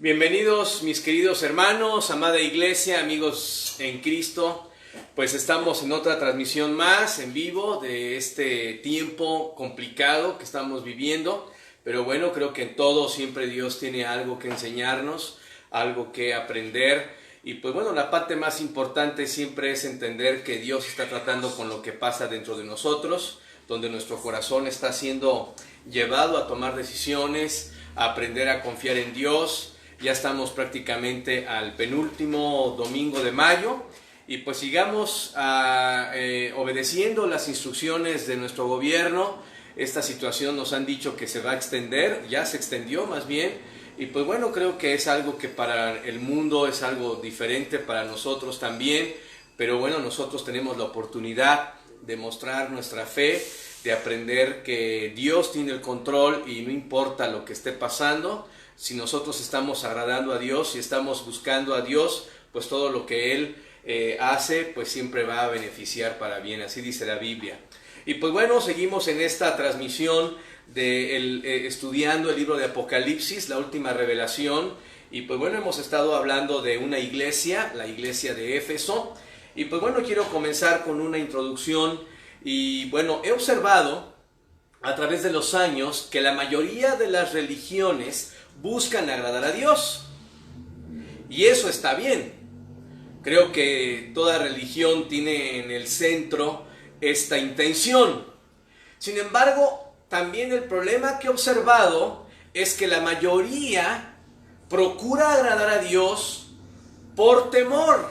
Bienvenidos mis queridos hermanos, amada iglesia, amigos en Cristo. Pues estamos en otra transmisión más en vivo de este tiempo complicado que estamos viviendo. Pero bueno, creo que en todo siempre Dios tiene algo que enseñarnos, algo que aprender. Y pues bueno, la parte más importante siempre es entender que Dios está tratando con lo que pasa dentro de nosotros, donde nuestro corazón está siendo llevado a tomar decisiones, a aprender a confiar en Dios. Ya estamos prácticamente al penúltimo domingo de mayo y pues sigamos obedeciendo las instrucciones de nuestro gobierno. Esta situación nos han dicho que se va a extender, ya se extendió más bien, y pues bueno, creo que es algo que para el mundo es algo diferente, para nosotros también, pero bueno, nosotros tenemos la oportunidad de mostrar nuestra fe, de aprender que Dios tiene el control y no importa lo que esté pasando. Si nosotros estamos agradando a Dios y estamos buscando a Dios, pues todo lo que Él hace, pues siempre va a beneficiar para bien, así dice la Biblia. Y pues bueno, seguimos en esta transmisión de estudiando el libro de Apocalipsis, la última revelación. Y pues bueno, hemos estado hablando de una iglesia, la iglesia de Éfeso. Y pues bueno, quiero comenzar con una introducción. Y bueno, he observado a través de los años que la mayoría de las religiones buscan agradar a Dios. Y eso está bien. Creo que toda religión tiene en el centro esta intención. Sin embargo, también el problema que he observado es que la mayoría procura agradar a Dios por temor.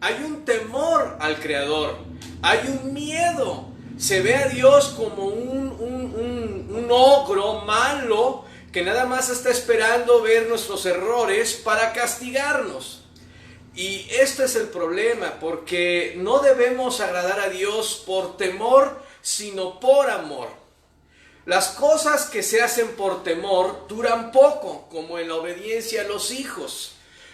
Hay un temor al Creador, hay un miedo. Se ve a Dios como un ogro malo que nada más está esperando ver nuestros errores para castigarnos. Y este es el problema, porque no debemos agradar a Dios por temor, sino por amor. Las cosas que se hacen por temor duran poco, como en la obediencia a los hijos.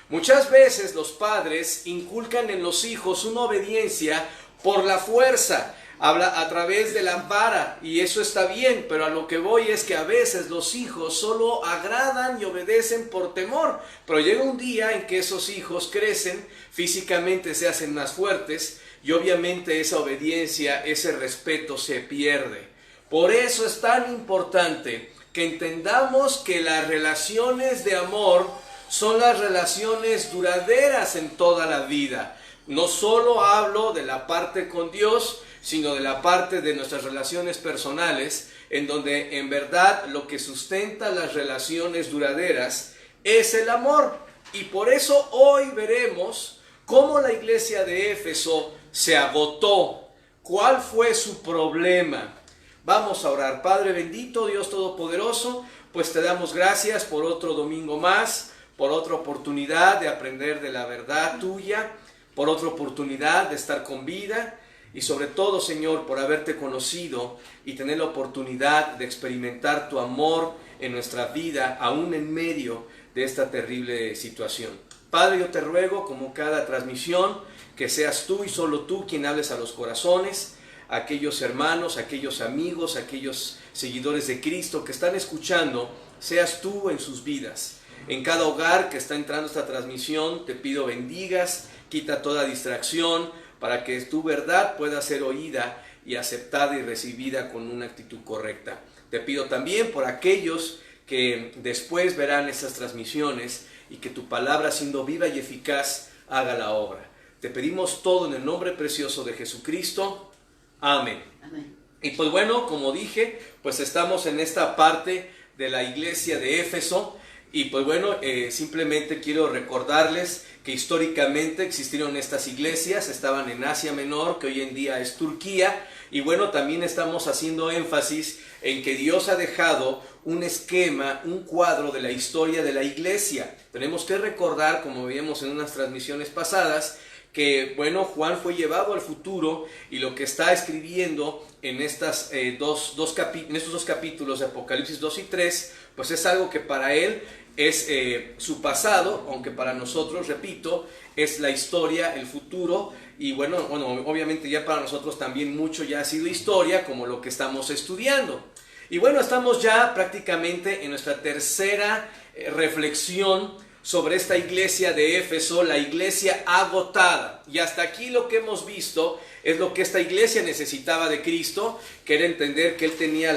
Muchas veces los padres inculcan en los hijos una obediencia por la fuerza, habla a través de la vara, y eso está bien, pero a lo que voy es que a veces los hijos solo agradan y obedecen por temor, pero llega un día en que esos hijos crecen, físicamente se hacen más fuertes, y obviamente esa obediencia, ese respeto se pierde. Por eso es tan importante que entendamos que las relaciones de amor son las relaciones duraderas en toda la vida. No solo hablo de la parte con Dios, sino de la parte de nuestras relaciones personales, en donde en verdad lo que sustenta las relaciones duraderas es el amor. Y por eso hoy veremos cómo la iglesia de Éfeso se agotó. ¿Cuál fue su problema? Vamos a orar. Padre bendito, Dios todopoderoso, pues te damos gracias por otro domingo más, por otra oportunidad de aprender de la verdad tuya, por otra oportunidad de estar con vida. Y sobre todo, Señor, por haberte conocido y tener la oportunidad de experimentar tu amor en nuestra vida, aún en medio de esta terrible situación. Padre, yo te ruego, como cada transmisión, que seas tú y solo tú quien hables a los corazones, a aquellos hermanos, a aquellos amigos, a aquellos seguidores de Cristo que están escuchando, seas tú en sus vidas. En cada hogar que está entrando esta transmisión, te pido bendigas, quita toda distracción, para que tu verdad pueda ser oída y aceptada y recibida con una actitud correcta. Te pido también por aquellos que después verán estas transmisiones y que tu palabra, siendo viva y eficaz, haga la obra. Te pedimos todo en el nombre precioso de Jesucristo. Amén. Amén. Y pues bueno, como dije, pues estamos en esta parte de la iglesia de Éfeso. Y pues bueno, simplemente quiero recordarles que históricamente existieron estas iglesias, estaban en Asia Menor, que hoy en día es Turquía, y bueno, también estamos haciendo énfasis en que Dios ha dejado un esquema, un cuadro de la historia de la iglesia. Tenemos que recordar, como veíamos en unas transmisiones pasadas, que bueno, Juan fue llevado al futuro y lo que está escribiendo en estos dos capítulos de Apocalipsis 2 y 3, pues es algo que para él es su pasado, aunque para nosotros, repito, es la historia, el futuro. Y bueno, obviamente ya para nosotros también mucho ya ha sido historia, como lo que estamos estudiando. Y bueno, estamos ya prácticamente en nuestra tercera reflexión sobre esta iglesia de Éfeso, la iglesia agotada. Y hasta aquí lo que hemos visto es lo que esta iglesia necesitaba de Cristo, que era entender que Él tenía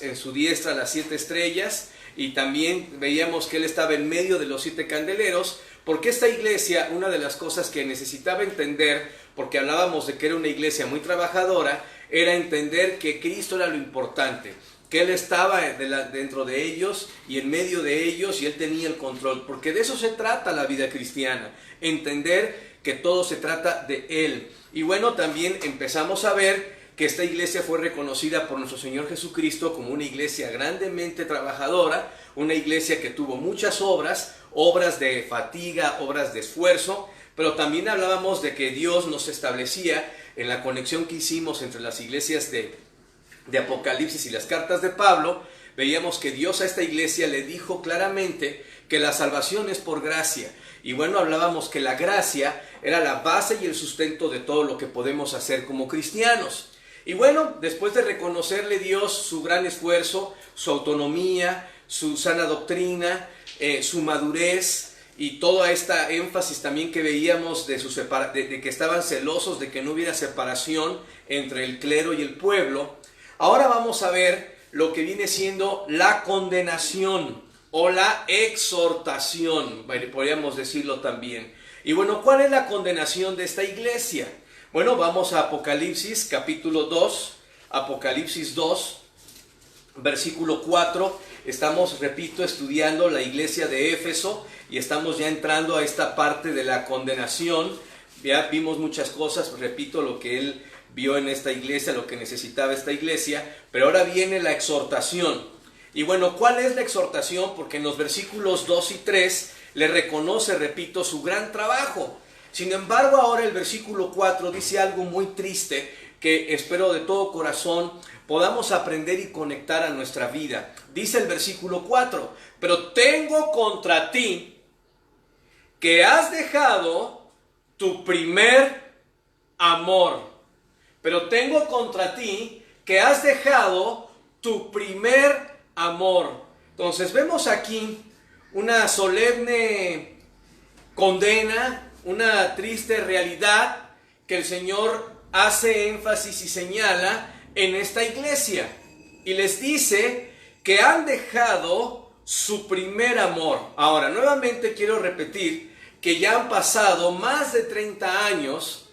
en su diestra las 7 estrellas, y también veíamos que Él estaba en medio de los 7 candeleros, porque esta iglesia, una de las cosas que necesitaba entender, porque hablábamos de que era una iglesia muy trabajadora, era entender que Cristo era lo importante, que Él estaba dentro de ellos y en medio de ellos, y Él tenía el control, porque de eso se trata la vida cristiana, entender que todo se trata de Él. Y bueno, también empezamos a ver que esta iglesia fue reconocida por nuestro Señor Jesucristo como una iglesia grandemente trabajadora, una iglesia que tuvo muchas obras de fatiga, obras de esfuerzo, pero también hablábamos de que Dios nos establecía en la conexión que hicimos entre las iglesias de Apocalipsis y las cartas de Pablo. Veíamos que Dios a esta iglesia le dijo claramente que la salvación es por gracia. Y bueno, hablábamos que la gracia era la base y el sustento de todo lo que podemos hacer como cristianos. Y bueno, después de reconocerle Dios su gran esfuerzo, su autonomía, su sana doctrina, su madurez y toda esta énfasis también que veíamos de que estaban celosos de que no hubiera separación entre el clero y el pueblo, ahora vamos a ver lo que viene siendo la condenación o la exhortación, podríamos decirlo también. Y bueno, ¿cuál es la condenación de esta iglesia? Bueno, vamos a Apocalipsis capítulo 2, Apocalipsis 2, versículo 4. Estamos, repito, estudiando la iglesia de Éfeso y estamos ya entrando a esta parte de la condenación. Ya vimos muchas cosas, repito, lo que él vio en esta iglesia, lo que necesitaba esta iglesia, pero ahora viene la exhortación. Y bueno, ¿cuál es la exhortación? Porque en los versículos 2 y 3 le reconoce, repito, su gran trabajo. Sin embargo, ahora el versículo 4 dice algo muy triste que espero de todo corazón podamos aprender y conectar a nuestra vida. Dice el versículo 4, pero tengo contra ti que has dejado tu primer amor. Pero tengo contra ti que has dejado tu primer amor. Entonces vemos aquí una solemne condena, una triste realidad que el Señor hace énfasis y señala en esta iglesia. Y les dice que han dejado su primer amor. Ahora, nuevamente quiero repetir que ya han pasado más de 30 años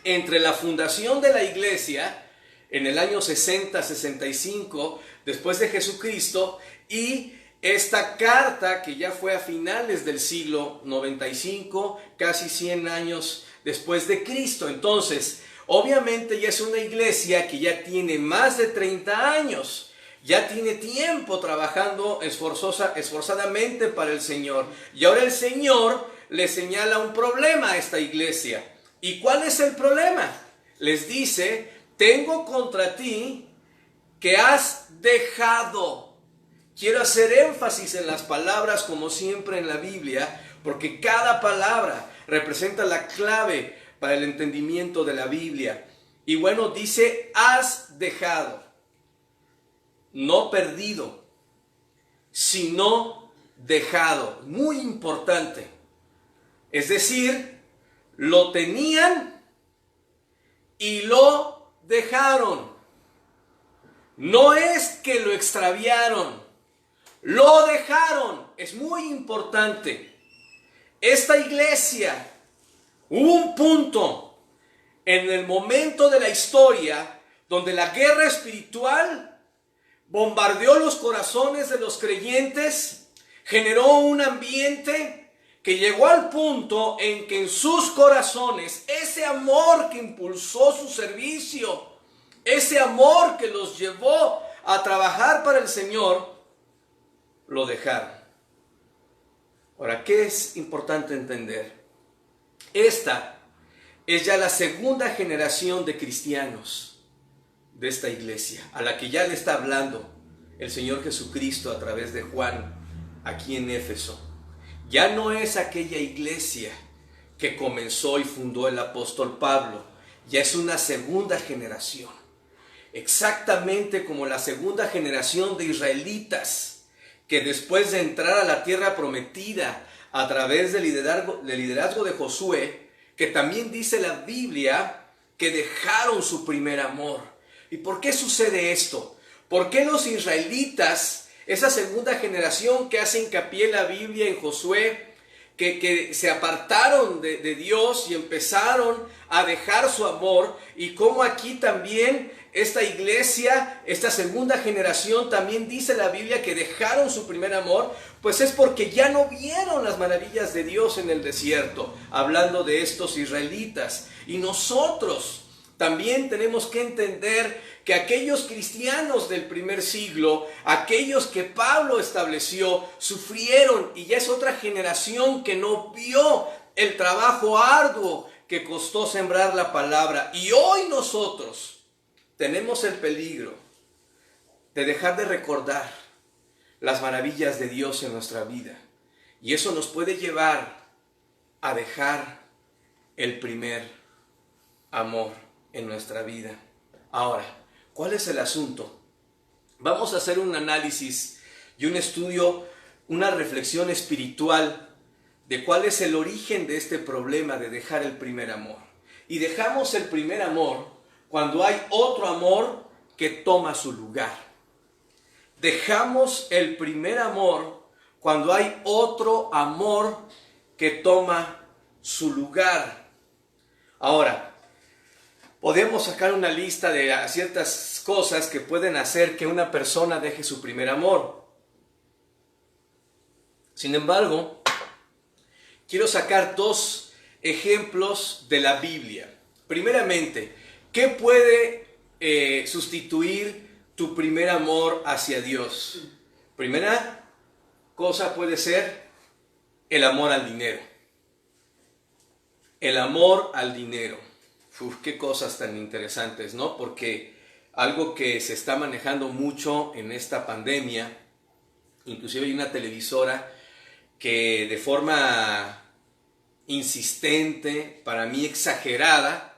entre la fundación de la iglesia en el año 60-65 después de Jesucristo y esta carta que ya fue a finales del siglo 95, casi 100 años después de Cristo. Entonces, obviamente ya es una iglesia que ya tiene más de 30 años, ya tiene tiempo trabajando esforzadamente para el Señor. Y ahora el Señor le señala un problema a esta iglesia. ¿Y cuál es el problema? Les dice, tengo contra ti que has dejado. Quiero hacer énfasis en las palabras como siempre en la Biblia, porque cada palabra representa la clave para el entendimiento de la Biblia. Y bueno, dice, has dejado, no perdido, sino dejado. Muy importante. Es decir, lo tenían y lo dejaron. No es que lo extraviaron, lo dejaron. Es muy importante. Esta iglesia, hubo un punto en el momento de la historia donde la guerra espiritual bombardeó los corazones de los creyentes, generó un ambiente que llegó al punto en que en sus corazones ese amor que impulsó su servicio, ese amor que los llevó a trabajar para el Señor, lo dejaron. Ahora, ¿qué es importante entender? Esta es ya la segunda generación de cristianos de esta iglesia, a la que ya le está hablando el Señor Jesucristo a través de Juan aquí en Éfeso. Ya no es aquella iglesia que comenzó y fundó el apóstol Pablo, ya es una segunda generación. Exactamente como la segunda generación de israelitas que después de entrar a la tierra prometida a través del liderazgo de Josué, que también dice la Biblia que dejaron su primer amor. ¿Y por qué sucede esto? ¿Por qué los israelitas, esa segunda generación que hace hincapié la Biblia en Josué, que se apartaron de Dios y empezaron a dejar su amor, y cómo aquí también esta iglesia, esta segunda generación, también dice la Biblia que dejaron su primer amor? Pues es porque ya no vieron las maravillas de Dios en el desierto, hablando de estos israelitas. Y nosotros también tenemos que entender que aquellos cristianos del primer siglo, aquellos que Pablo estableció, sufrieron, y ya es otra generación que no vio el trabajo arduo que costó sembrar la palabra. Y hoy nosotros tenemos el peligro de dejar de recordar las maravillas de Dios en nuestra vida. Y eso nos puede llevar a dejar el primer amor en nuestra vida. Ahora, ¿cuál es el asunto? Vamos a hacer un análisis y un estudio, una reflexión espiritual de cuál es el origen de este problema de dejar el primer amor. Y dejamos el primer amor cuando hay otro amor que toma su lugar. Dejamos el primer amor cuando hay otro amor que toma su lugar. Ahora, podemos sacar una lista de ciertas cosas que pueden hacer que una persona deje su primer amor. Sin embargo, quiero sacar dos ejemplos de la Biblia. Primeramente, ¿qué puede sustituir tu primer amor hacia Dios? Primera cosa puede ser el amor al dinero. El amor al dinero. Uf, qué cosas tan interesantes, ¿no? Porque algo que se está manejando mucho en esta pandemia, inclusive hay una televisora que de forma insistente, para mí exagerada,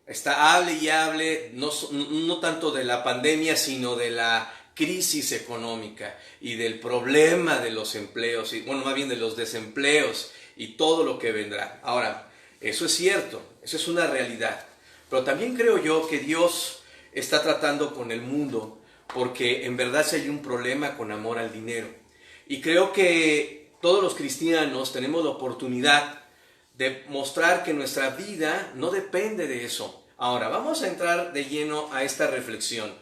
está hable y hable, no tanto de la pandemia, sino de la crisis económica y del problema de los empleos, y bueno, más bien de los desempleos y todo lo que vendrá. Ahora, eso es cierto, eso es una realidad, pero también creo yo que Dios está tratando con el mundo, porque en verdad sí hay un problema con amor al dinero. Y creo que todos los cristianos tenemos la oportunidad de mostrar que nuestra vida no depende de eso. Ahora, vamos a entrar de lleno a esta reflexión.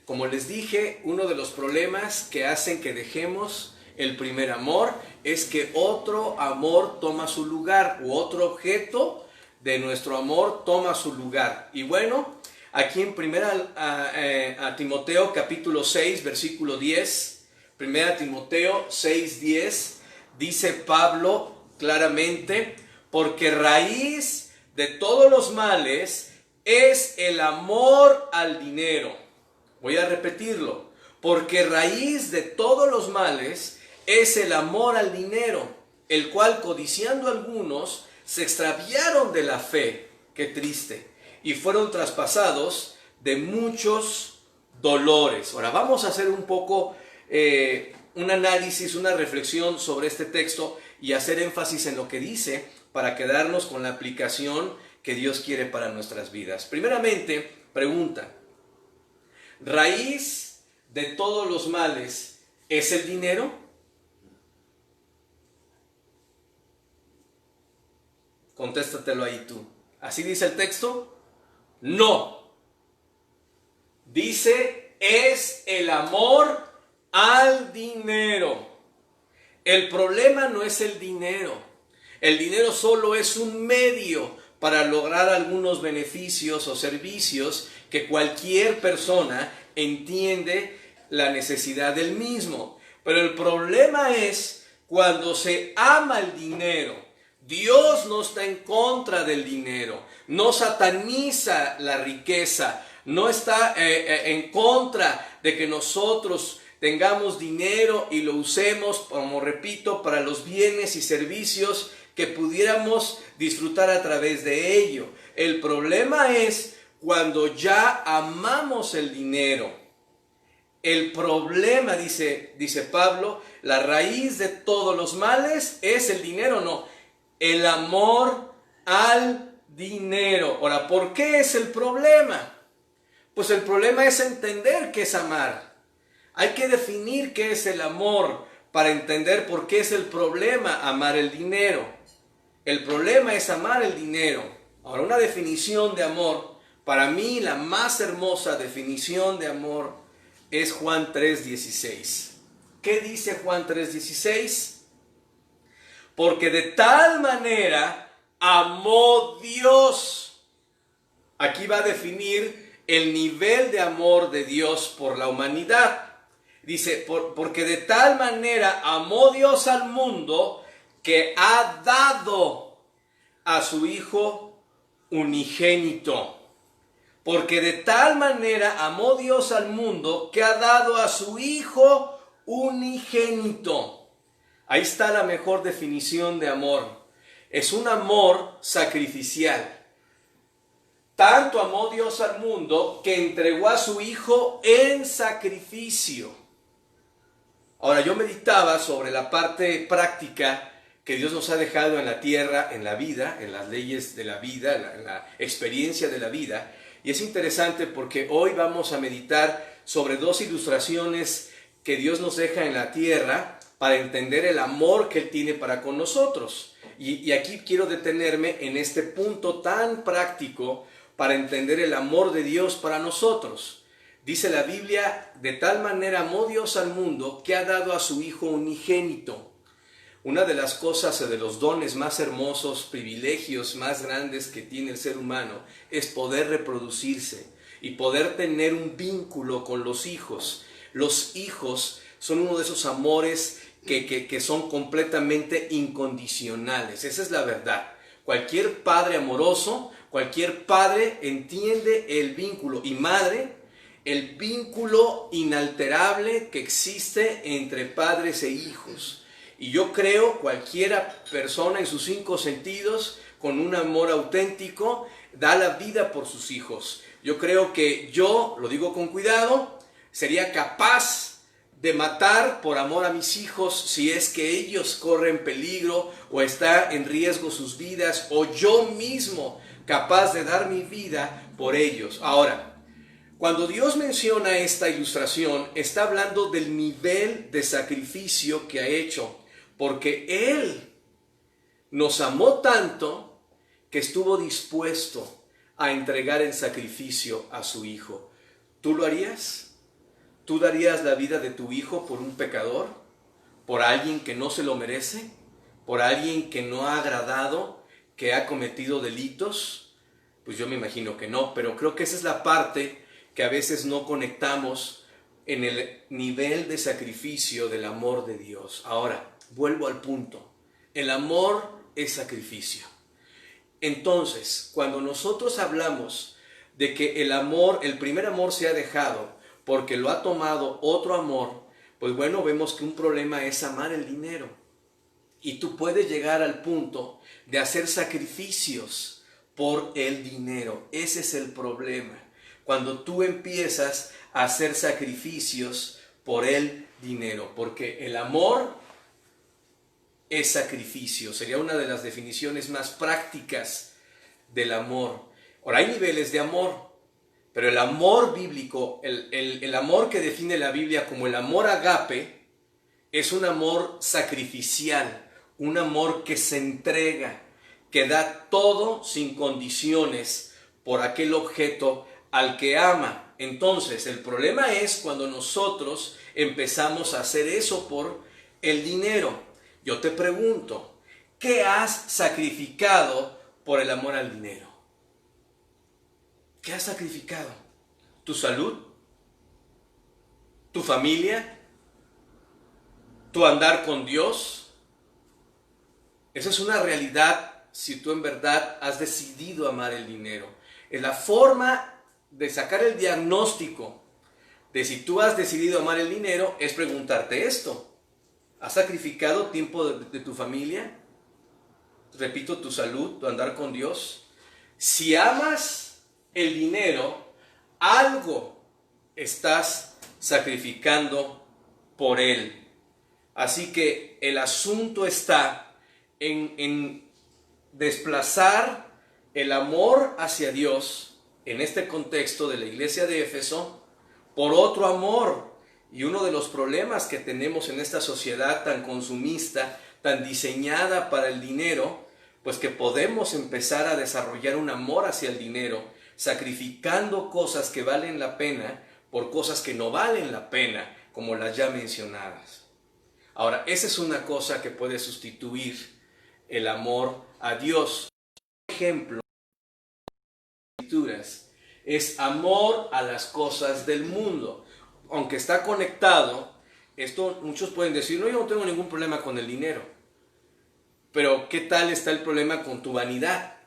Como les dije, uno de los problemas que hacen que dejemos el primer amor es que otro amor toma su lugar, u otro objeto de nuestro amor toma su lugar. Y bueno, aquí en a Timoteo capítulo 6, versículo 10, 1 Timoteo 6, 10, dice Pablo claramente: porque raíz de todos los males es el amor al dinero. Voy a repetirlo. Porque raíz de todos los males es el amor al dinero, el cual codiciando algunos se extraviaron de la fe, qué triste, y fueron traspasados de muchos dolores. Ahora vamos a hacer un poco un análisis, una reflexión sobre este texto y hacer énfasis en lo que dice para quedarnos con la aplicación que Dios quiere para nuestras vidas. Primeramente, pregunta: ¿raíz de todos los males es el dinero? Contéstatelo ahí tú. ¿Así dice el texto? No. Dice, es el amor al dinero. El problema no es el dinero. El dinero solo es un medio para lograr algunos beneficios o servicios que cualquier persona entiende la necesidad del mismo. Pero el problema es cuando se ama el dinero. Dios no está en contra del dinero, no sataniza la riqueza, no está en contra de que nosotros tengamos dinero y lo usemos, como repito, para los bienes y servicios que pudiéramos disfrutar a través de ello. El problema es cuando ya amamos el dinero. El problema, dice Pablo, la raíz de todos los males es el dinero, no, el amor al dinero. Ahora, ¿por qué es el problema? Pues el problema es entender qué es amar. Hay que definir qué es el amor para entender por qué es el problema amar el dinero. El problema es amar el dinero. Ahora, una definición de amor, para mí la más hermosa definición de amor es Juan 3:16. ¿Qué dice Juan 3:16? Porque de tal manera amó Dios. Aquí va a definir el nivel de amor de Dios por la humanidad. Dice, porque de tal manera amó Dios al mundo que ha dado a su Hijo unigénito. Porque de tal manera amó Dios al mundo que ha dado a su Hijo unigénito. Ahí está la mejor definición de amor. Es un amor sacrificial. Tanto amó Dios al mundo que entregó a su Hijo en sacrificio. Ahora, yo meditaba sobre la parte práctica que Dios nos ha dejado en la tierra, en la vida, en las leyes de la vida, en la experiencia de la vida. Y es interesante porque hoy vamos a meditar sobre dos ilustraciones que Dios nos deja en la tierra para entender el amor que Él tiene para con nosotros. Y aquí quiero detenerme en este punto tan práctico para entender el amor de Dios para nosotros. Dice la Biblia, de tal manera amó Dios al mundo que ha dado a su Hijo unigénito. Una de las cosas, de los dones más hermosos, privilegios más grandes que tiene el ser humano es poder reproducirse y poder tener un vínculo con los hijos. Los hijos son uno de esos amores que son completamente incondicionales. Esa es la verdad. Cualquier padre amoroso, cualquier padre entiende el vínculo, y madre, el vínculo inalterable que existe entre padres e hijos. Y yo creo cualquiera persona en sus 5 sentidos, con un amor auténtico, da la vida por sus hijos. Yo creo que yo, lo digo con cuidado, sería capaz de matar por amor a mis hijos si es que ellos corren peligro o está en riesgo sus vidas, o yo mismo capaz de dar mi vida por ellos. Ahora, cuando Dios menciona esta ilustración, está hablando del nivel de sacrificio que ha hecho, porque Él nos amó tanto que estuvo dispuesto a entregar en sacrificio a su Hijo. ¿Tú lo harías? ¿Tú darías la vida de tu hijo por un pecador? ¿Por alguien que no se lo merece? ¿Por alguien que no ha agradado, que ha cometido delitos? Pues yo me imagino que no, pero creo que esa es la parte que a veces no conectamos en el nivel de sacrificio del amor de Dios. Ahora, vuelvo al punto. El amor es sacrificio. Entonces, cuando nosotros hablamos de que el amor, el primer amor se ha dejado porque lo ha tomado otro amor, pues bueno, vemos que un problema es amar el dinero. Y tú puedes llegar al punto de hacer sacrificios por el dinero. Ese es el problema. Cuando tú empiezas a hacer sacrificios por el dinero, porque el amor es sacrificio. Sería una de las definiciones más prácticas del amor. Ahora, hay niveles de amor. Pero el amor bíblico, el amor que define la Biblia como el amor agape, es un amor sacrificial, un amor que se entrega, que da todo sin condiciones por aquel objeto al que ama. Entonces, el problema es cuando nosotros empezamos a hacer eso por el dinero. Yo te pregunto, ¿qué has sacrificado por el amor al dinero? ¿Qué has sacrificado? ¿Tu salud? ¿Tu familia? ¿Tu andar con Dios? Esa es una realidad si tú en verdad has decidido amar el dinero. Es la forma de sacar el diagnóstico de si tú has decidido amar el dinero, es preguntarte esto. ¿Has sacrificado tiempo de tu familia? Repito, tu salud, tu andar con Dios. Si amas el dinero, algo estás sacrificando por Él. Así que el asunto está en desplazar el amor hacia Dios, en este contexto de la iglesia de Éfeso, por otro amor. Y uno de los problemas que tenemos en esta sociedad tan consumista, tan diseñada para el dinero, pues que podemos empezar a desarrollar un amor hacia el dinero, sacrificando cosas que valen la pena por cosas que no valen la pena, como las ya mencionadas. Ahora, esa es una cosa que puede sustituir el amor a Dios. Un ejemplo de las Escrituras es amor a las cosas del mundo. Aunque está conectado, esto muchos pueden decir, no, yo no tengo ningún problema con el dinero. Pero, ¿qué tal está el problema con tu vanidad?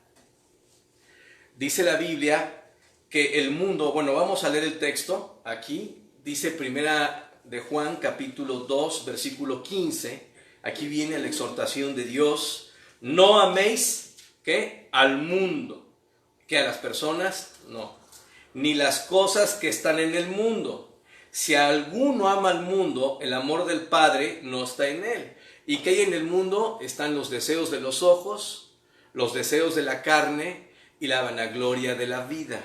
Dice la Biblia que el mundo, bueno, vamos a leer el texto aquí, dice primera de Juan, capítulo 2, versículo 15, aquí viene la exhortación de Dios, no améis, ¿qué? Al mundo, que a las personas, no, ni las cosas que están en el mundo. Si alguno ama al mundo, el amor del Padre no está en él. ¿Y qué hay en el mundo? Están los deseos de los ojos, los deseos de la carne y la vanagloria de la vida.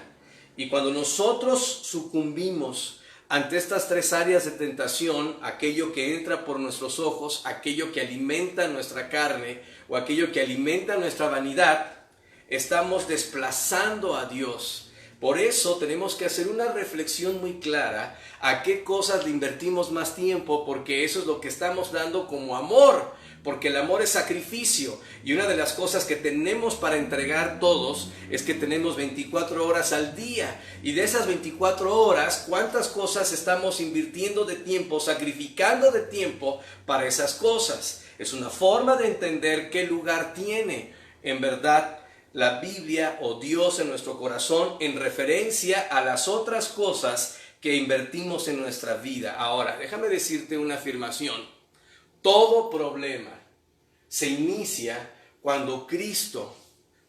Y cuando nosotros sucumbimos ante estas tres áreas de tentación, aquello que entra por nuestros ojos, aquello que alimenta nuestra carne o aquello que alimenta nuestra vanidad, estamos desplazando a Dios. Por eso tenemos que hacer una reflexión muy clara a qué cosas le invertimos más tiempo, porque eso es lo que estamos dando como amor, porque el amor es sacrificio. Y una de las cosas que tenemos para entregar todos es que tenemos 24 horas al día. Y de esas 24 horas, ¿cuántas cosas estamos invirtiendo de tiempo, sacrificando de tiempo para esas cosas? Es una forma de entender qué lugar tiene en verdad la Biblia o Dios en nuestro corazón en referencia a las otras cosas que invertimos en nuestra vida. Ahora, déjame decirte una afirmación. Todo problema se inicia cuando Cristo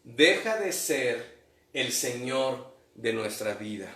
deja de ser el Señor de nuestra vida.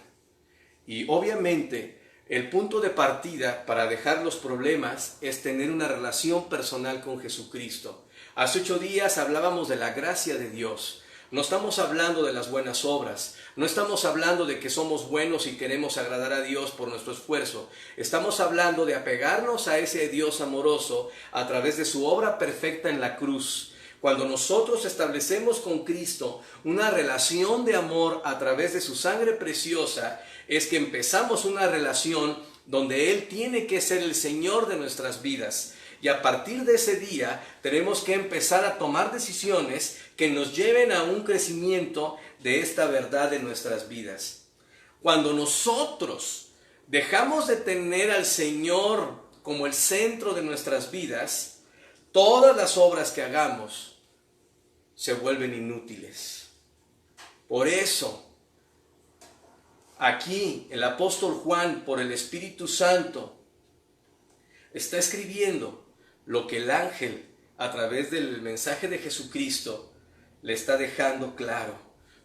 Y obviamente el punto de partida para dejar los problemas es tener una relación personal con Jesucristo. Hace 8 días hablábamos de la gracia de Dios. No estamos hablando de las buenas obras, no estamos hablando de que somos buenos y queremos agradar a Dios por nuestro esfuerzo. Estamos hablando de apegarnos a ese Dios amoroso a través de su obra perfecta en la cruz. Cuando nosotros establecemos con Cristo una relación de amor a través de su sangre preciosa, es que empezamos una relación donde Él tiene que ser el Señor de nuestras vidas. Y a partir de ese día tenemos que empezar a tomar decisiones que nos lleven a un crecimiento de esta verdad en nuestras vidas. Cuando nosotros dejamos de tener al Señor como el centro de nuestras vidas, todas las obras que hagamos se vuelven inútiles. Por eso, aquí el apóstol Juan, por el Espíritu Santo, está escribiendo lo que el ángel, a través del mensaje de Jesucristo, le está dejando claro.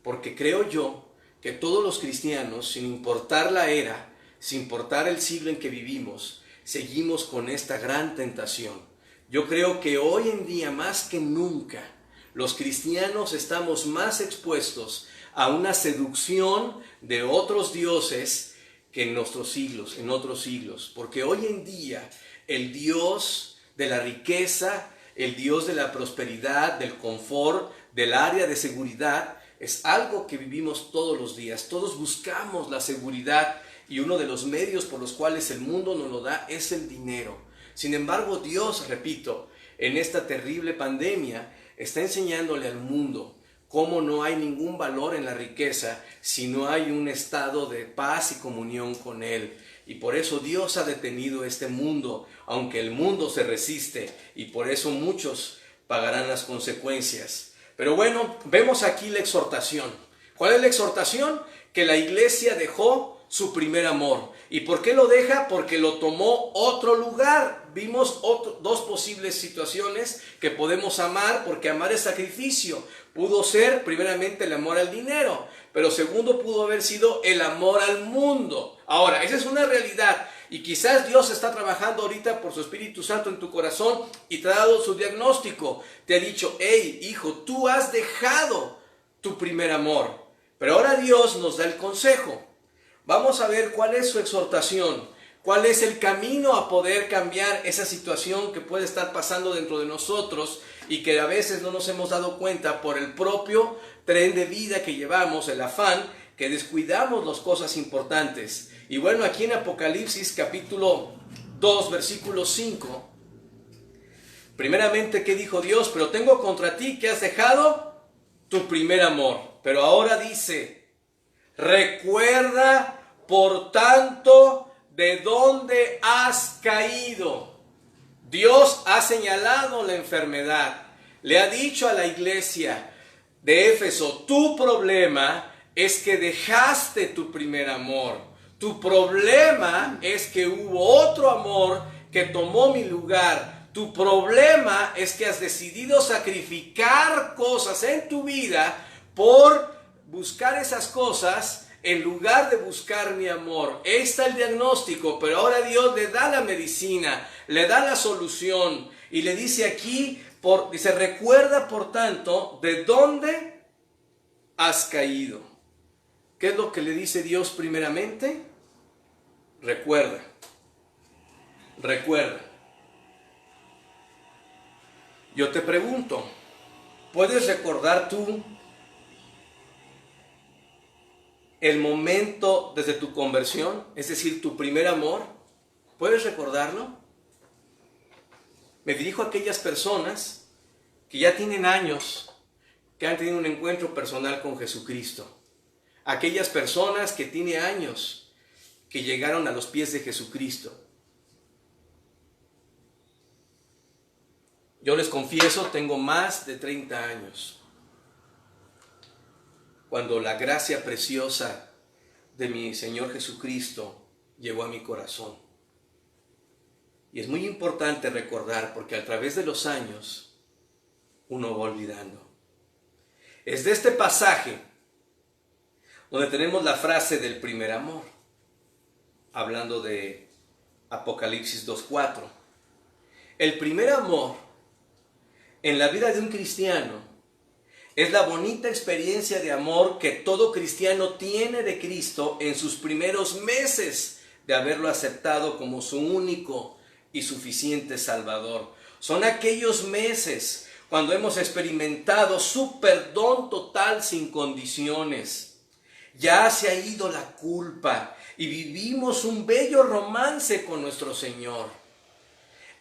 Porque creo yo que todos los cristianos, sin importar la era, sin importar el siglo en que vivimos, seguimos con esta gran tentación. Yo creo que hoy en día, más que nunca, los cristianos estamos más expuestos a una seducción de otros dioses que en otros siglos. Porque hoy en día, el Dios de la riqueza, el Dios de la prosperidad, del confort, del área de seguridad, es algo que vivimos todos los días. Todos buscamos la seguridad y uno de los medios por los cuales el mundo nos lo da es el dinero. Sin embargo, Dios, repito, en esta terrible pandemia está enseñándole al mundo cómo no hay ningún valor en la riqueza si no hay un estado de paz y comunión con Él. Y por eso Dios ha detenido este mundo, aunque el mundo se resiste, y por eso muchos pagarán las consecuencias. Pero bueno, vemos aquí la exhortación. ¿Cuál es la exhortación? Que la iglesia dejó su primer amor. ¿Y por qué lo deja? Porque lo tomó otro lugar. Vimos dos posibles situaciones que podemos amar, porque amar es sacrificio. Pudo ser primeramente el amor al dinero, pero segundo pudo haber sido el amor al mundo. Ahora, esa es una realidad Y quizás Dios está trabajando ahorita por su Espíritu Santo en tu corazón y te ha dado su diagnóstico. Te ha dicho, hey, hijo, tú has dejado tu primer amor. Pero ahora Dios nos da el consejo. Vamos a ver cuál es su exhortación, cuál es el camino a poder cambiar esa situación que puede estar pasando dentro de nosotros y que a veces no nos hemos dado cuenta por el propio tren de vida que llevamos, el afán, que descuidamos las cosas importantes. Y bueno, aquí en Apocalipsis capítulo 2, versículo 5, primeramente, ¿qué dijo Dios? Pero tengo contra ti que has dejado tu primer amor. Pero ahora dice, recuerda, por tanto, de dónde has caído. Dios ha señalado la enfermedad. Le ha dicho a la iglesia de Éfeso, tu problema es que dejaste tu primer amor. Tu problema es que hubo otro amor que tomó mi lugar. Tu problema es que has decidido sacrificar cosas en tu vida por buscar esas cosas en lugar de buscar mi amor. Ahí está el diagnóstico, pero ahora Dios le da la medicina, le da la solución y le dice aquí, dice, recuerda por tanto de dónde has caído. ¿Qué es lo que le dice Dios primeramente? Recuerda. Yo te pregunto, ¿puedes recordar tú el momento desde tu conversión, es decir, tu primer amor? ¿Puedes recordarlo? Me dirijo a aquellas personas que ya tienen años, que han tenido un encuentro personal con Jesucristo. Aquellas personas que tienen años, que llegaron a los pies de Jesucristo. Yo les confieso, tengo más de 30 años. Cuando la gracia preciosa de mi Señor Jesucristo llegó a mi corazón. Y es muy importante recordar, porque a través de los años uno va olvidando. Es de este pasaje donde tenemos la frase del primer amor, hablando de Apocalipsis 2:4. El primer amor en la vida de un cristiano es la bonita experiencia de amor que todo cristiano tiene de Cristo en sus primeros meses de haberlo aceptado como su único y suficiente Salvador. Son aquellos meses cuando hemos experimentado su perdón total sin condiciones. Ya se ha ido la culpa y vivimos un bello romance con nuestro Señor.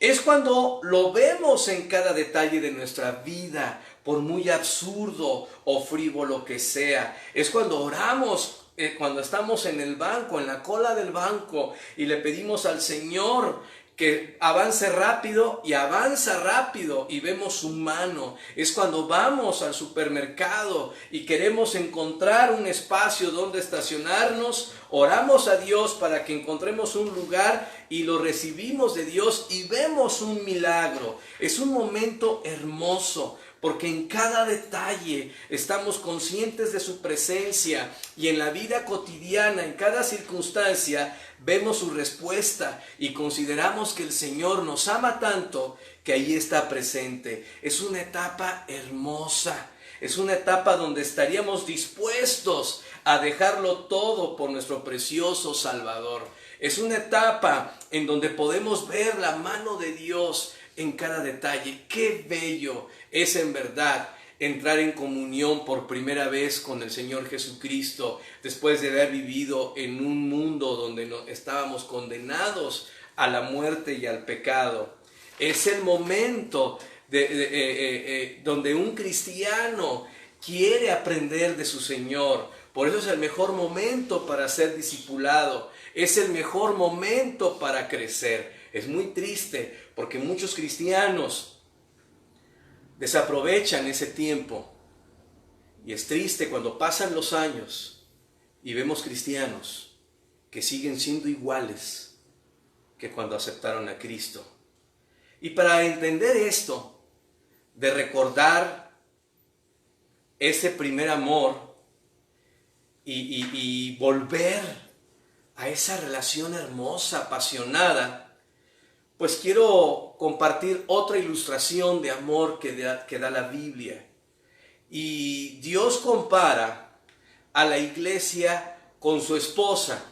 Es cuando lo vemos en cada detalle de nuestra vida, por muy absurdo o frívolo que sea. Es cuando oramos, cuando estamos en el banco, en la cola del banco, y le pedimos al Señor que avance rápido, y avanza rápido y vemos su mano. Es cuando vamos al supermercado y queremos encontrar un espacio donde estacionarnos, oramos a Dios para que encontremos un lugar y lo recibimos de Dios y vemos un milagro. Es un momento hermoso, porque en cada detalle estamos conscientes de su presencia, y en la vida cotidiana, en cada circunstancia, vemos su respuesta y consideramos que el Señor nos ama tanto que ahí está presente. Es una etapa hermosa, es una etapa donde estaríamos dispuestos a dejarlo todo por nuestro precioso Salvador. Es una etapa en donde podemos ver la mano de Dios en cada detalle. Qué bello es en verdad entrar en comunión por primera vez con el Señor Jesucristo, después de haber vivido en un mundo donde estábamos condenados a la muerte y al pecado. Es el momento donde un cristiano quiere aprender de su Señor. Por eso es el mejor momento para ser discipulado. Es el mejor momento para crecer. Es muy triste porque muchos cristianos desaprovechan ese tiempo, y es triste cuando pasan los años y vemos cristianos que siguen siendo iguales que cuando aceptaron a Cristo. Y para entender esto, de recordar ese primer amor y volver a esa relación hermosa, apasionada, pues quiero compartir otra ilustración de amor que da la Biblia. Y Dios compara a la iglesia con su esposa.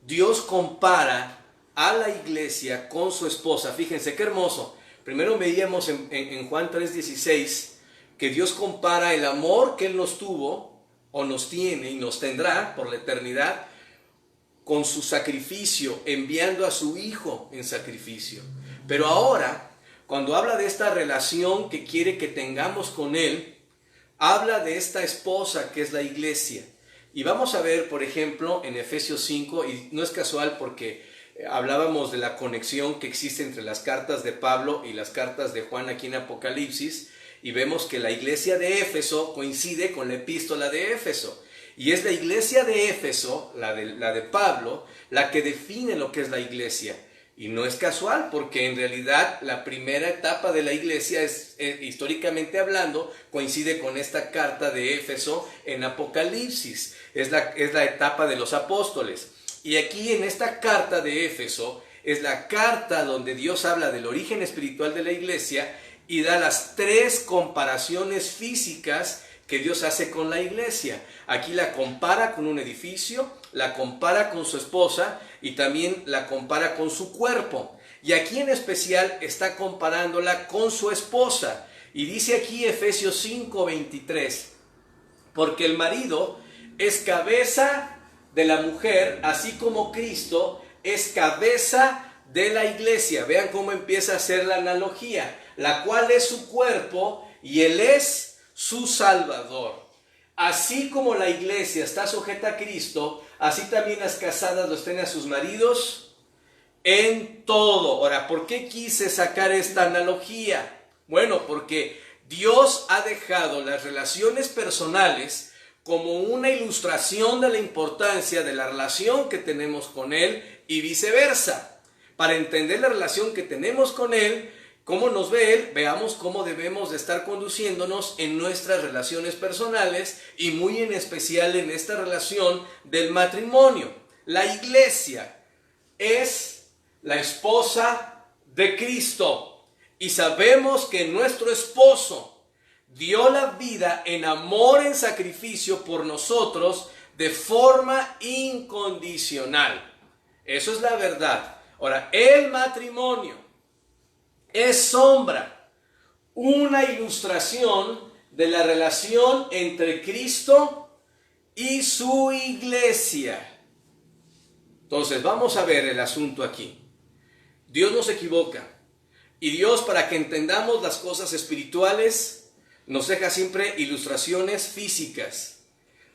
Dios compara a la iglesia con su esposa. Fíjense qué hermoso. Primero veíamos en Juan 3:16 que Dios compara el amor que Él nos tuvo o nos tiene y nos tendrá por la eternidad con su sacrificio, enviando a su Hijo en sacrificio. Pero ahora, cuando habla de esta relación que quiere que tengamos con Él, habla de esta esposa que es la iglesia. Y vamos a ver, por ejemplo, en Efesios 5, y no es casual porque hablábamos de la conexión que existe entre las cartas de Pablo y las cartas de Juan aquí en Apocalipsis, y vemos que la iglesia de Éfeso coincide con la epístola de Éfeso. Y es la iglesia de Éfeso, la de Pablo, la que define lo que es la iglesia. Y no es casual, porque en realidad la primera etapa de la iglesia, históricamente hablando, coincide con esta carta de Éfeso en Apocalipsis. Es la etapa de los apóstoles. Y aquí en esta carta de Éfeso, es la carta donde Dios habla del origen espiritual de la iglesia y da las tres comparaciones físicas que Dios hace con la iglesia. Aquí la compara con un edificio, la compara con su esposa y también la compara con su cuerpo. Y aquí en especial está comparándola con su esposa. Y dice aquí Efesios 5:23, porque el marido es cabeza de la mujer, así como Cristo es cabeza de la iglesia. Vean cómo empieza a hacer la analogía, la cual es su cuerpo y Él es su Salvador. Así como la iglesia está sujeta a Cristo, así también las casadas los tienen a sus maridos en todo. Ahora, ¿por qué quise sacar esta analogía? Bueno, porque Dios ha dejado las relaciones personales como una ilustración de la importancia de la relación que tenemos con Él y viceversa. Para entender la relación que tenemos con Él, cómo nos ve Él, veamos cómo debemos de estar conduciéndonos en nuestras relaciones personales y muy en especial en esta relación del matrimonio. La iglesia es la esposa de Cristo y sabemos que nuestro esposo dio la vida en amor, en sacrificio por nosotros de forma incondicional. Eso es la verdad. Ahora, el matrimonio es sombra, una ilustración de la relación entre Cristo y su iglesia. Entonces, vamos a ver el asunto aquí. Dios no se equivoca. Y Dios, para que entendamos las cosas espirituales, nos deja siempre ilustraciones físicas.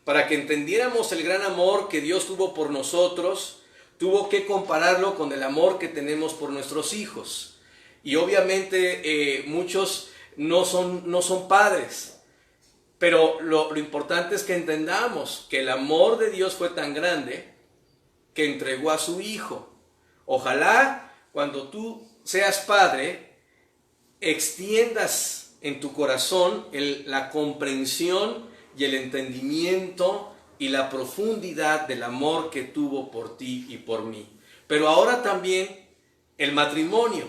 Para que entendiéramos el gran amor que Dios tuvo por nosotros, tuvo que compararlo con el amor que tenemos por nuestros hijos. Y obviamente muchos no son padres, pero lo importante es que entendamos que el amor de Dios fue tan grande que entregó a su Hijo. Ojalá cuando tú seas padre, extiendas en tu corazón la comprensión y el entendimiento y la profundidad del amor que tuvo por ti y por mí. Pero ahora también el matrimonio.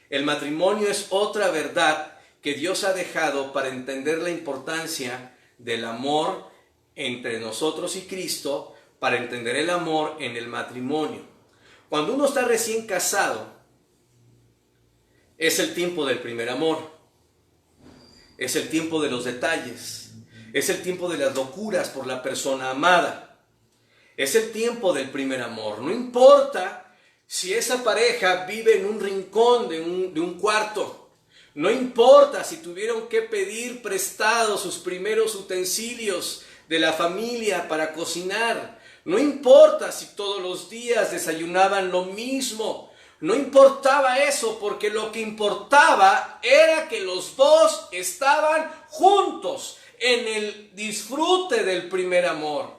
El matrimonio es otra verdad que Dios ha dejado para entender la importancia del amor entre nosotros y Cristo, para entender el amor en el matrimonio. Cuando uno está recién casado, es el tiempo del primer amor, es el tiempo de los detalles, es el tiempo de las locuras por la persona amada, es el tiempo del primer amor. No importa si esa pareja vive en un rincón de un cuarto, no importa si tuvieron que pedir prestados sus primeros utensilios de la familia para cocinar, no importa si todos los días desayunaban lo mismo, no importaba eso, porque lo que importaba era que los dos estaban juntos en el disfrute del primer amor.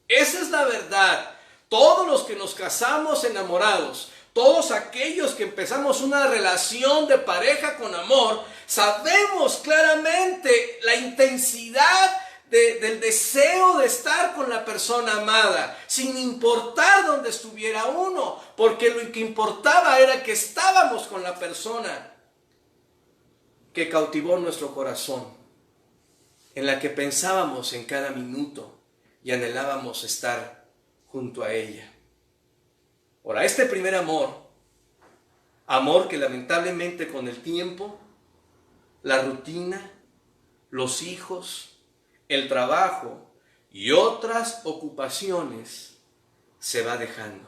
Esa es la verdad. Todos los que nos casamos enamorados, todos aquellos que empezamos una relación de pareja con amor, sabemos claramente la intensidad del deseo de estar con la persona amada. sin importar dónde estuviera uno, porque lo que importaba era que estábamos con la persona que cautivó nuestro corazón, en la que pensábamos en cada minuto y anhelábamos estar junto a ella. Ahora, este primer amor que lamentablemente con el tiempo, la rutina, los hijos, el trabajo y otras ocupaciones se va dejando.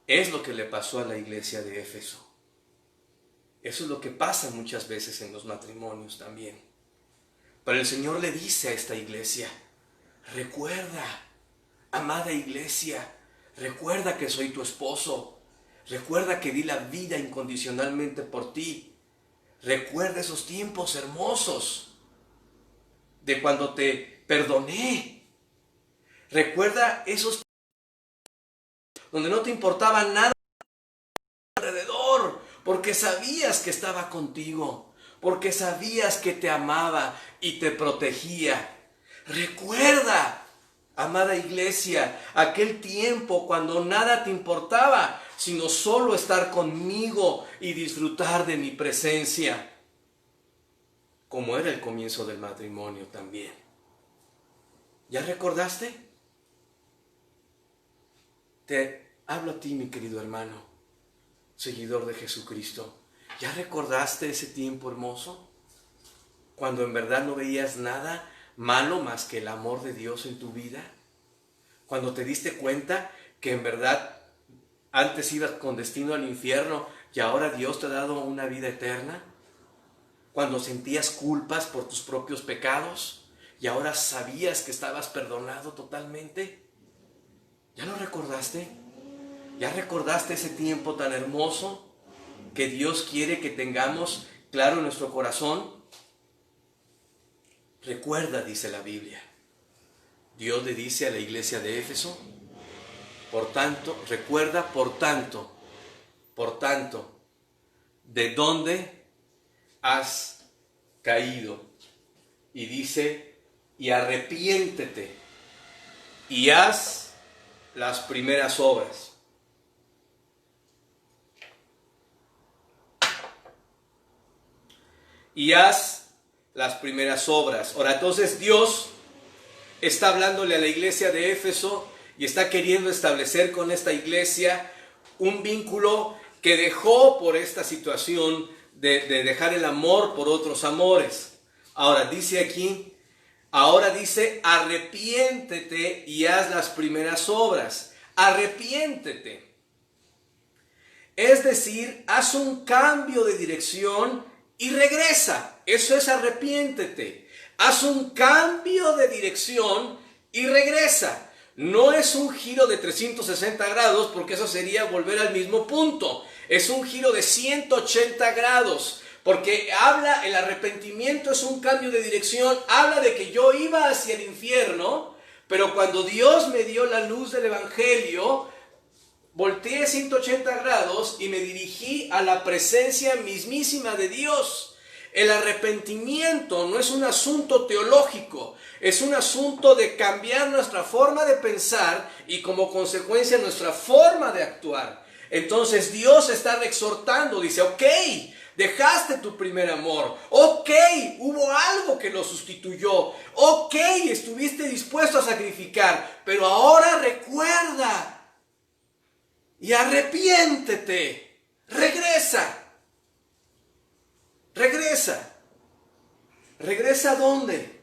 Es lo que le pasó a la iglesia de Éfeso. Eso es lo que pasa muchas veces en los matrimonios también. Pero el Señor le dice a esta iglesia: recuerda, amada iglesia, recuerda que soy tu esposo. Recuerda que di la vida incondicionalmente por ti. Recuerda esos tiempos hermosos de cuando te perdoné. Recuerda esos tiempos donde no te importaba nada alrededor, porque sabías que estaba contigo, porque sabías que te amaba y te protegía. Recuerda, amada iglesia, aquel tiempo cuando nada te importaba, sino solo estar conmigo y disfrutar de mi presencia, como era el comienzo del matrimonio también. ¿Ya recordaste? Te hablo a ti, mi querido hermano, seguidor de Jesucristo. ¿Ya recordaste ese tiempo hermoso? Cuando en verdad no veías nada malo más que el amor de Dios en tu vida. Cuando te diste cuenta que en verdad antes ibas con destino al infierno y ahora Dios te ha dado una vida eterna. Cuando sentías culpas por tus propios pecados y ahora sabías que estabas perdonado totalmente. ¿Ya lo recordaste? ¿Ya recordaste ese tiempo tan hermoso que Dios quiere que tengamos claro en nuestro corazón? Recuerda, dice la Biblia. Dios le dice a la iglesia de Éfeso: por tanto, recuerda, por tanto, de dónde has caído. Y dice: y arrepiéntete y haz las primeras obras. Y haz las primeras obras. Ahora, entonces Dios está hablándole a la iglesia de Éfeso y está queriendo establecer con esta iglesia un vínculo que dejó por esta situación de dejar el amor por otros amores. Ahora dice aquí, arrepiéntete y haz las primeras obras. Arrepiéntete. Es decir, haz un cambio de dirección y regresa. Eso es arrepiéntete. Haz un cambio de dirección y regresa. No es un giro de 360 grados, porque eso sería volver al mismo punto. Es un giro de 180 grados, porque el arrepentimiento es un cambio de dirección. Habla de que yo iba hacia el infierno, pero cuando Dios me dio la luz del Evangelio, volteé 180 grados y me dirigí a la presencia mismísima de Dios. El arrepentimiento no es un asunto teológico, es un asunto de cambiar nuestra forma de pensar y como consecuencia nuestra forma de actuar. Entonces Dios está exhortando, dice: ok, dejaste tu primer amor, ok, hubo algo que lo sustituyó, ok, estuviste dispuesto a sacrificar, pero ahora recuerda y arrepiéntete, regresa. ¿Regresa a dónde?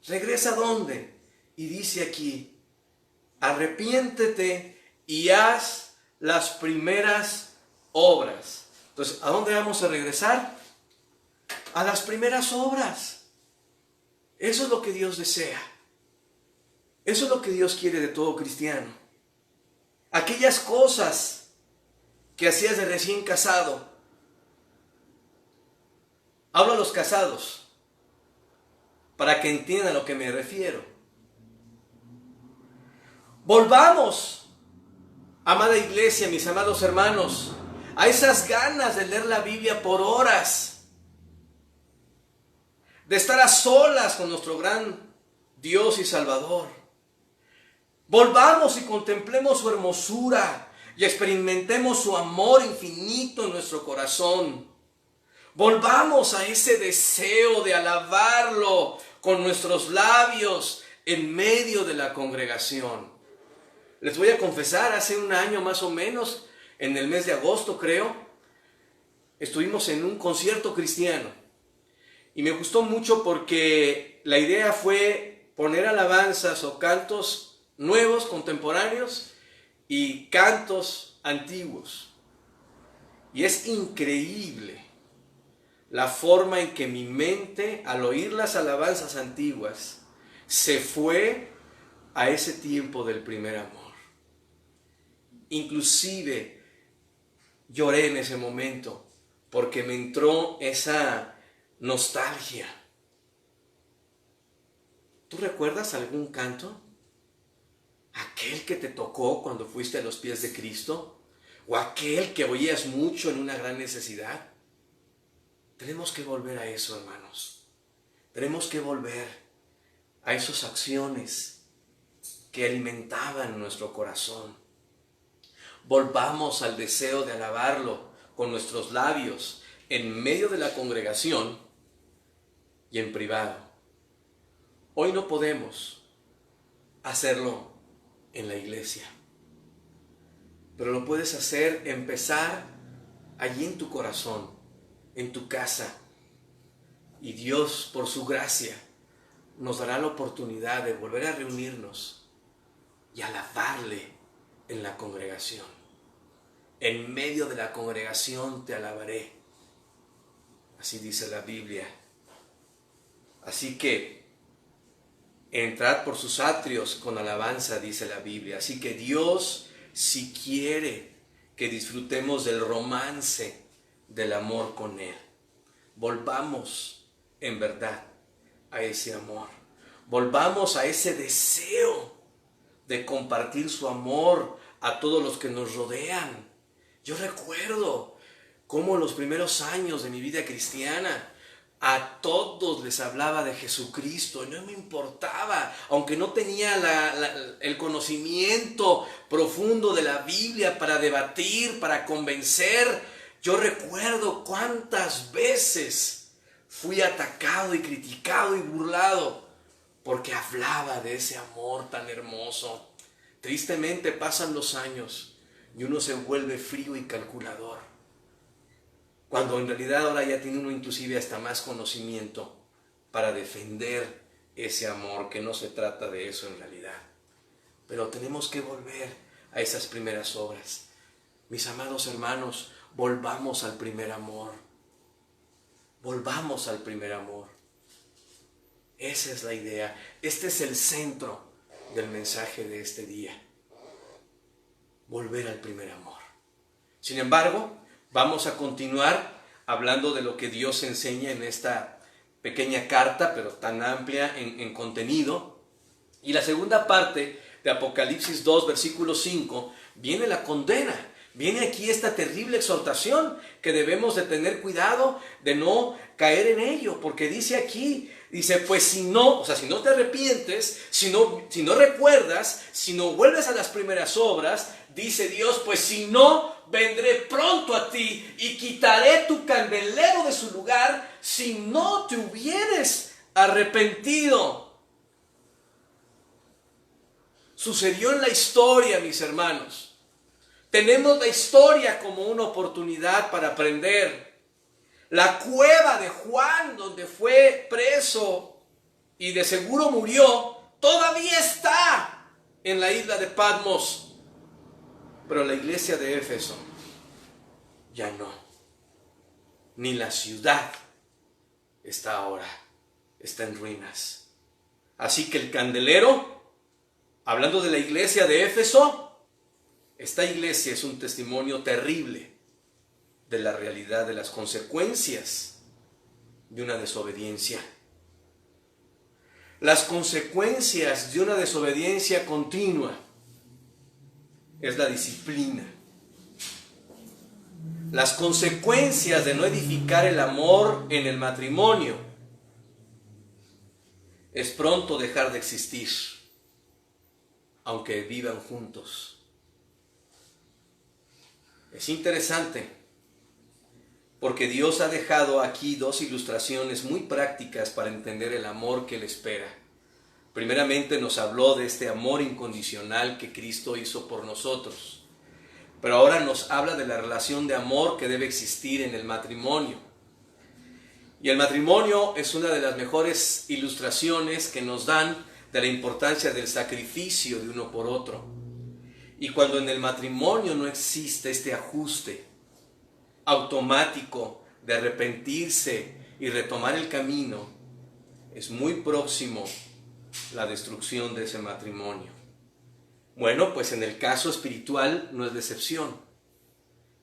¿Regresa a dónde? Y dice aquí: arrepiéntete y haz las primeras obras. Entonces, ¿a dónde vamos a regresar? A las primeras obras. Eso es lo que Dios desea. Eso es lo que Dios quiere de todo cristiano. Aquellas cosas que hacías de recién casado. Hablo a los casados para que entiendan a lo que me refiero. Volvamos, amada iglesia, mis amados hermanos, a esas ganas de leer la Biblia por horas, de estar a solas con nuestro gran Dios y Salvador. Volvamos y contemplemos su hermosura y experimentemos su amor infinito en nuestro corazón. Volvamos a ese deseo de alabarlo con nuestros labios en medio de la congregación. Les voy a confesar, hace un año más o menos, en el mes de agosto creo, estuvimos en un concierto cristiano. Y me gustó mucho porque la idea fue poner alabanzas o cantos nuevos, contemporáneos, y cantos antiguos. Y es increíble la forma en que mi mente, al oír las alabanzas antiguas, se fue a ese tiempo del primer amor. Inclusive lloré en ese momento porque me entró esa nostalgia. ¿Tú recuerdas algún canto? ¿Aquel que te tocó cuando fuiste a los pies de Cristo? ¿O aquel que oías mucho en una gran necesidad? Tenemos que volver a eso, hermanos. Tenemos que volver a esas acciones que alimentaban nuestro corazón. Volvamos al deseo de alabarlo con nuestros labios en medio de la congregación y en privado. Hoy no podemos hacerlo en la iglesia, pero lo puedes hacer, empezar allí en tu corazón, en tu casa, y Dios, por su gracia, nos dará la oportunidad de volver a reunirnos y alabarle en la congregación. En medio de la congregación te alabaré, así dice la Biblia. Así que entrad por sus atrios con alabanza, dice la Biblia. Así que Dios, si quiere que disfrutemos del romance, del amor con Él, volvamos en verdad a ese amor. Volvamos a ese deseo de compartir su amor a todos los que nos rodean. Yo recuerdo cómo en los primeros años de mi vida cristiana, a todos les hablaba de Jesucristo, y no me importaba, aunque no tenía el conocimiento profundo de la Biblia para debatir, para convencer. Yo recuerdo cuántas veces fui atacado y criticado y burlado porque hablaba de ese amor tan hermoso. Tristemente pasan los años y uno se vuelve frío y calculador, cuando en realidad ahora ya tiene uno inclusive hasta más conocimiento para defender ese amor, que no se trata de eso en realidad. Pero tenemos que volver a esas primeras obras. Mis amados hermanos, volvamos al primer amor. Volvamos al primer amor. Esa es la idea. Este es el centro del mensaje de este día. Volver al primer amor. Sin embargo, vamos a continuar hablando de lo que Dios enseña en esta pequeña carta, pero tan amplia en contenido. Y la segunda parte de Apocalipsis 2, versículo 5, viene la condena. Viene aquí esta terrible exhortación que debemos de tener cuidado de no caer en ello, porque dice aquí, dice, pues si no te arrepientes, si no recuerdas, si no vuelves a las primeras obras, dice Dios, pues si no, vendré pronto a ti y quitaré tu candelero de su lugar si no te hubieres arrepentido. Sucedió en la historia, mis hermanos. Tenemos la historia como una oportunidad para aprender. La cueva de Juan, donde fue preso y de seguro murió, todavía está en la isla de Patmos. Pero la iglesia de Éfeso ya no. Ni la ciudad está ahora, está en ruinas. Así que el candelero, hablando de la iglesia de Éfeso, esta iglesia es un testimonio terrible de la realidad de las consecuencias de una desobediencia. Las consecuencias de una desobediencia continua es la disciplina. Las consecuencias de no edificar el amor en el matrimonio es pronto dejar de existir. aunque vivan juntos. Es interesante, porque Dios ha dejado aquí dos ilustraciones muy prácticas para entender el amor que Él espera. Primeramente nos habló de este amor incondicional que Cristo hizo por nosotros. Pero ahora nos habla de la relación de amor que debe existir en el matrimonio. Y el matrimonio es una de las mejores ilustraciones que nos dan de la importancia del sacrificio de uno por otro. Y cuando en el matrimonio no existe este ajuste automático de arrepentirse y retomar el camino, es muy próximo la destrucción de ese matrimonio. Bueno, pues en el caso espiritual no es excepción.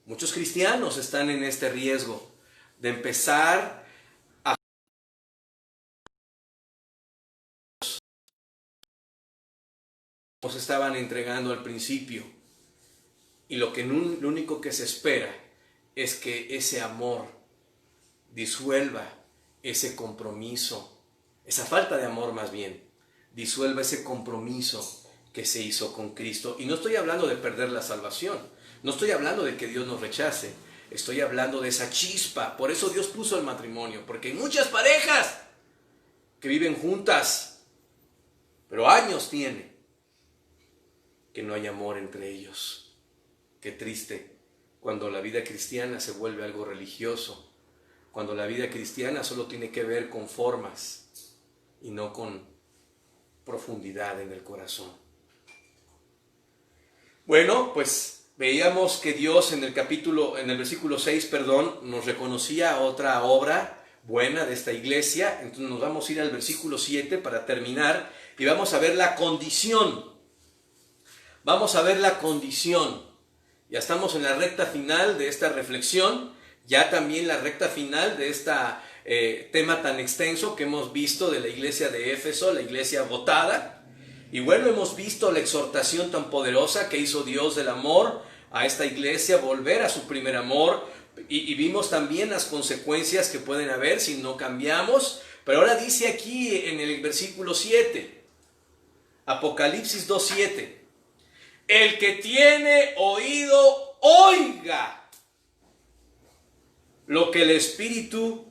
Muchos cristianos están en este riesgo de empezar a como se estaban entregando al principio. Y lo único que se espera es que ese amor disuelva ese compromiso, esa falta de amor más bien, disuelva ese compromiso que se hizo con Cristo. Y no estoy hablando de perder la salvación, no estoy hablando de que Dios nos rechace, estoy hablando de esa chispa. Por eso Dios puso el matrimonio, porque hay muchas parejas que viven juntas, pero años tiene que no hay amor entre ellos. Qué triste cuando la vida cristiana se vuelve algo religioso, cuando la vida cristiana solo tiene que ver con formas y no con profundidad en el corazón. Bueno, pues veíamos que Dios en el versículo 6, nos reconocía otra obra buena de esta iglesia. Entonces nos vamos a ir al versículo 7 para terminar y vamos a ver la condición. Vamos a ver la condición. Ya estamos en la recta final de esta reflexión, ya también la recta final de este tema tan extenso que hemos visto de la iglesia de Éfeso, la iglesia agotada. Y bueno, hemos visto la exhortación tan poderosa que hizo Dios del amor a esta iglesia, volver a su primer amor, y vimos también las consecuencias que pueden haber si no cambiamos. Pero ahora dice aquí en el versículo 7, Apocalipsis 2:7, el que tiene oído, oiga lo que el Espíritu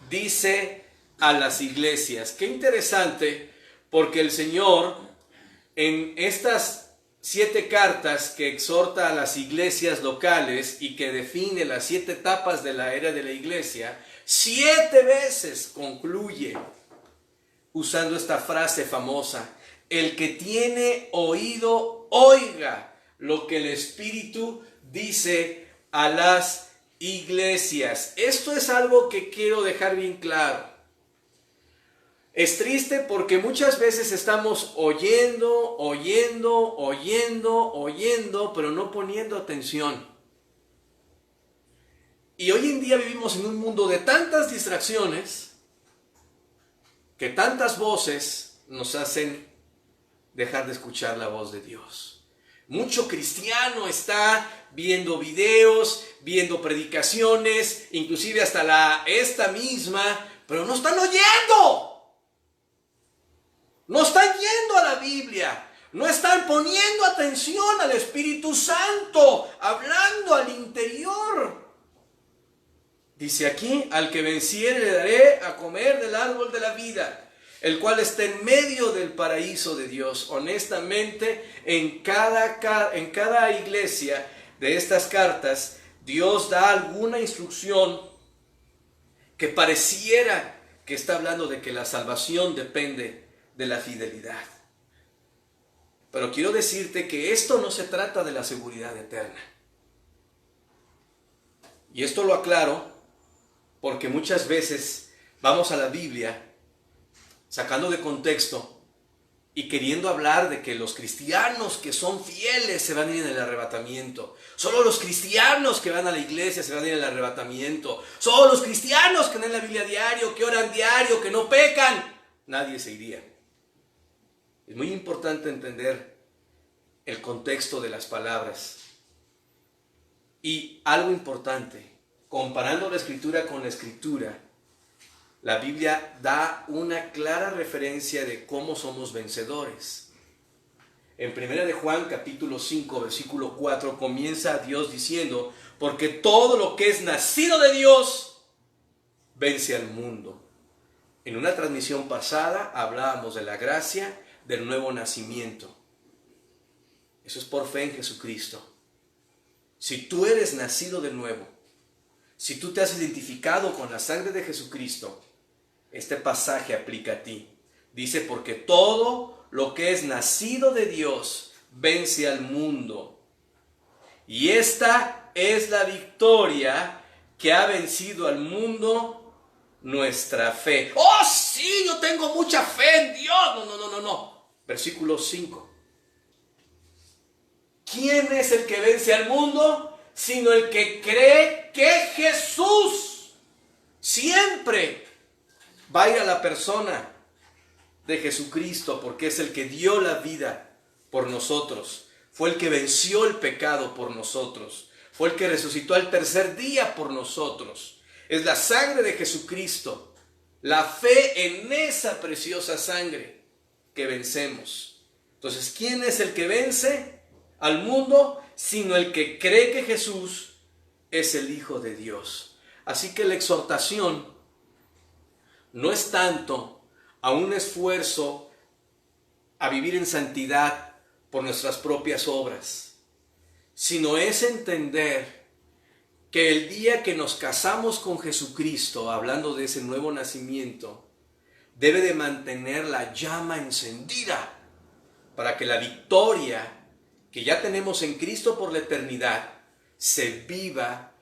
dice a las iglesias. Qué interesante, porque el Señor en estas 7 cartas que exhorta a las iglesias locales y que define las 7 etapas de la era de la iglesia, 7 veces concluye usando esta frase famosa: el que tiene oído, oiga lo que el Espíritu dice a las iglesias. Esto es algo que quiero dejar bien claro. Es triste porque muchas veces estamos oyendo, pero no poniendo atención. Y hoy en día vivimos en un mundo de tantas distracciones que tantas voces nos hacen dejar de escuchar la voz de Dios. Mucho cristiano está viendo videos, viendo predicaciones, inclusive hasta esta misma, pero no están oyendo. No están yendo a la Biblia, no están poniendo atención al Espíritu Santo, hablando al interior. Dice aquí: al que venciere le daré a comer del árbol de la vida, el cual está en medio del paraíso de Dios. Honestamente, en cada iglesia de estas cartas, Dios da alguna instrucción que pareciera que está hablando de que la salvación depende de la fidelidad. Pero quiero decirte que esto no se trata de la seguridad eterna. Y esto lo aclaro porque muchas veces vamos a la Biblia sacando de contexto y queriendo hablar de que los cristianos que son fieles se van a ir en el arrebatamiento. Solo los cristianos que van a la iglesia se van a ir en el arrebatamiento. Solo los cristianos que leen la Biblia diario, que oran diario, que no pecan, nadie se iría. Es muy importante entender el contexto de las palabras. Y algo importante, comparando la Escritura con la Escritura, la Biblia da una clara referencia de cómo somos vencedores. En 1 de Juan capítulo 5 versículo 4 comienza Dios diciendo, porque todo lo que es nacido de Dios vence al mundo. En una transmisión pasada hablábamos de la gracia del nuevo nacimiento. Eso es por fe en Jesucristo. Si tú eres nacido de nuevo, si tú te has identificado con la sangre de Jesucristo, este pasaje aplica a ti. Dice, porque todo lo que es nacido de Dios vence al mundo. Y esta es la victoria que ha vencido al mundo, nuestra fe. ¡Oh, sí! Yo tengo mucha fe en Dios. No. Versículo 5. ¿Quién es el que vence al mundo? Sino el que cree que Jesús siempre va a ir a la persona de Jesucristo, porque es el que dio la vida por nosotros. Fue el que venció el pecado por nosotros. Fue el que resucitó al tercer día por nosotros. Es la sangre de Jesucristo, la fe en esa preciosa sangre que vencemos. Entonces, ¿quién es el que vence al mundo? Sino el que cree que Jesús es el Hijo de Dios. Así que la exhortación no es tanto a un esfuerzo a vivir en santidad por nuestras propias obras, sino es entender que el día que nos casamos con Jesucristo, hablando de ese nuevo nacimiento, debe de mantener la llama encendida para que la victoria que ya tenemos en Cristo por la eternidad se viva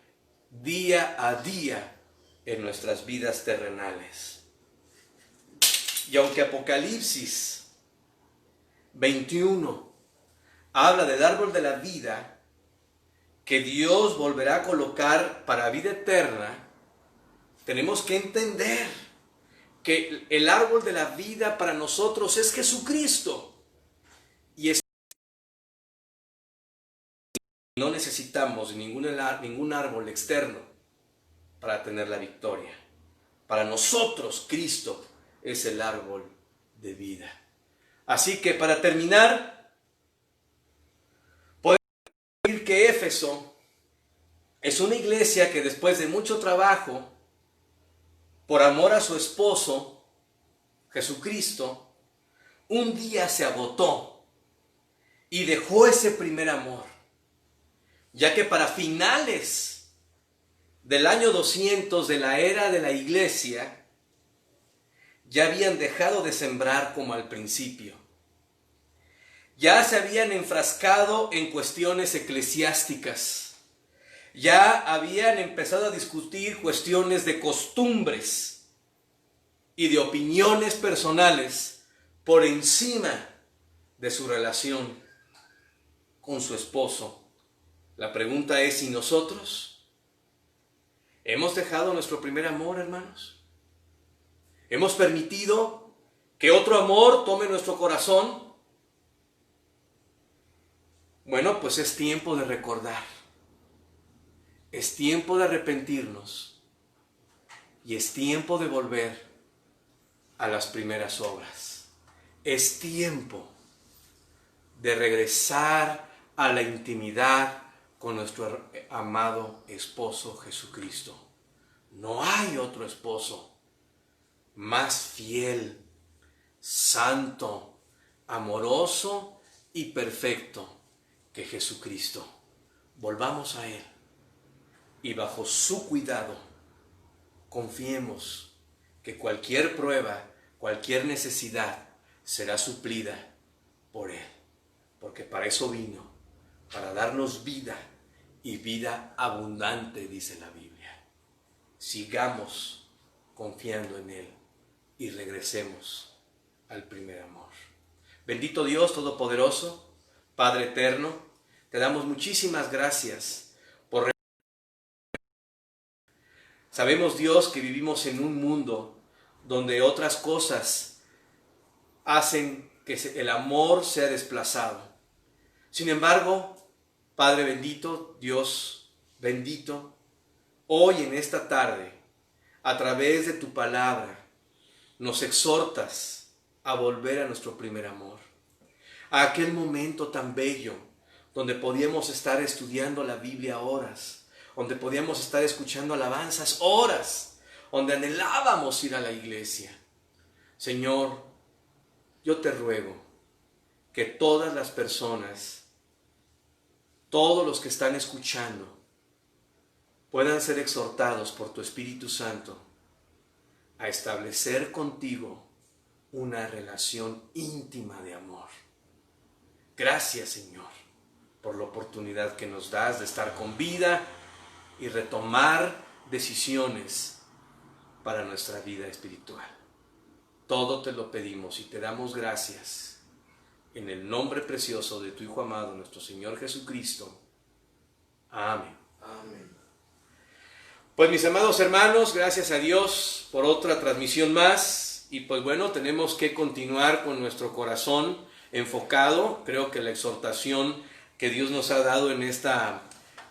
día a día en nuestras vidas terrenales. Y aunque Apocalipsis 21 habla del árbol de la vida que Dios volverá a colocar para vida eterna, tenemos que entender que el árbol de la vida para nosotros es Jesucristo. Y no necesitamos ningún árbol externo para tener la victoria. Para nosotros Cristo es el árbol de vida. Así que para terminar, podemos decir que Éfeso es una iglesia que después de mucho trabajo, por amor a su esposo, Jesucristo, un día se agotó y dejó ese primer amor, ya que para finales del año 200 de la era de la iglesia, ya habían dejado de sembrar como al principio. Ya se habían enfrascado en cuestiones eclesiásticas. Ya habían empezado a discutir cuestiones de costumbres y de opiniones personales por encima de su relación con su esposo. La pregunta es, ¿y nosotros? ¿Hemos dejado nuestro primer amor, hermanos? ¿Hemos permitido que otro amor tome nuestro corazón? Bueno, pues es tiempo de recordar. Es tiempo de arrepentirnos. Y es tiempo de volver a las primeras obras. Es tiempo de regresar a la intimidad con nuestro amado esposo Jesucristo. No hay otro esposo más fiel, santo, amoroso y perfecto que Jesucristo. Volvamos a Él y bajo su cuidado confiemos que cualquier prueba, cualquier necesidad será suplida por Él, porque para eso vino, para darnos vida y vida abundante, dice la Biblia. Sigamos confiando en Él y regresemos al primer amor. Bendito Dios Todopoderoso, Padre Eterno, te damos muchísimas gracias por... Sabemos, Dios, que vivimos en un mundo donde otras cosas hacen que el amor sea desplazado. Sin embargo, Padre bendito, Dios bendito, hoy en esta tarde, a través de tu palabra, nos exhortas a volver a nuestro primer amor, a aquel momento tan bello donde podíamos estar estudiando la Biblia horas, donde podíamos estar escuchando alabanzas horas, donde anhelábamos ir a la iglesia. Señor, yo te ruego que todas las personas, todos los que están escuchando, puedan ser exhortados por tu Espíritu Santo a establecer contigo una relación íntima de amor. Gracias, Señor, por la oportunidad que nos das de estar con vida y retomar decisiones para nuestra vida espiritual. Todo te lo pedimos y te damos gracias en el nombre precioso de tu Hijo amado, nuestro Señor Jesucristo. Amén. Amén. Pues mis amados hermanos, gracias a Dios por otra transmisión más. Y pues bueno, tenemos que continuar con nuestro corazón enfocado. Creo que la exhortación que Dios nos ha dado en esta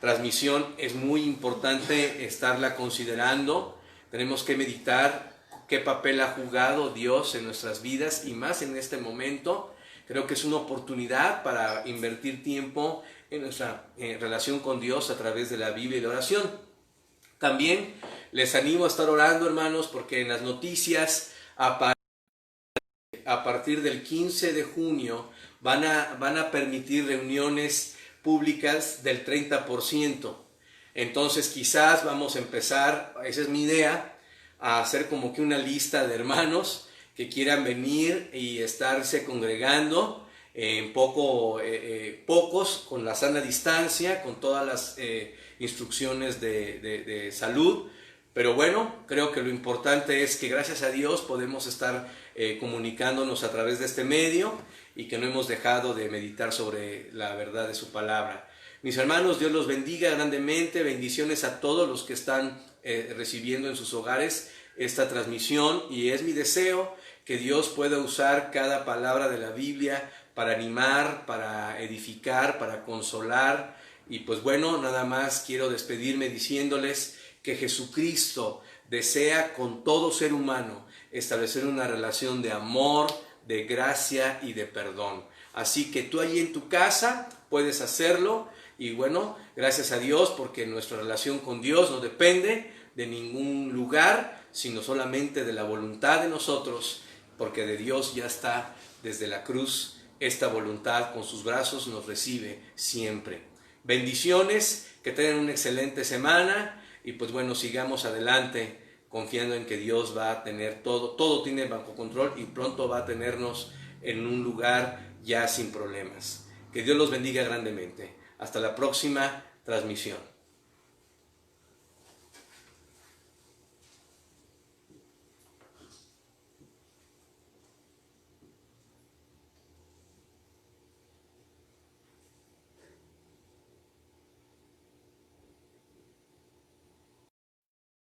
transmisión es muy importante estarla considerando. Tenemos que meditar qué papel ha jugado Dios en nuestras vidas y más en este momento. Creo que es una oportunidad para invertir tiempo en nuestra relación con Dios a través de la Biblia y la oración. También les animo a estar orando, hermanos, porque en las noticias a partir del 15 de junio van a permitir reuniones públicas del 30%. Entonces quizás vamos a empezar, esa es mi idea, a hacer como que una lista de hermanos que quieran venir y estarse congregando en pocos, con la sana distancia, con todas las instrucciones de salud. Pero bueno, creo que lo importante es que gracias a Dios podemos estar comunicándonos a través de este medio y que no hemos dejado de meditar sobre la verdad de su palabra. Mis hermanos, Dios los bendiga grandemente. Bendiciones a todos los que están recibiendo en sus hogares esta transmisión, y es mi deseo que Dios pueda usar cada palabra de la Biblia para animar, para edificar, para consolar. Y pues bueno, nada más quiero despedirme diciéndoles que Jesucristo desea con todo ser humano establecer una relación de amor, de gracia y de perdón. Así que tú ahí en tu casa puedes hacerlo. Y bueno, gracias a Dios, porque nuestra relación con Dios no depende de ningún lugar, sino solamente de la voluntad de nosotros, porque de Dios ya está desde la cruz. Esta voluntad con sus brazos nos recibe siempre. Bendiciones, que tengan una excelente semana y pues bueno, sigamos adelante confiando en que Dios va a tener todo tiene bajo control y pronto va a tenernos en un lugar ya sin problemas. Que Dios los bendiga grandemente. Hasta la próxima transmisión.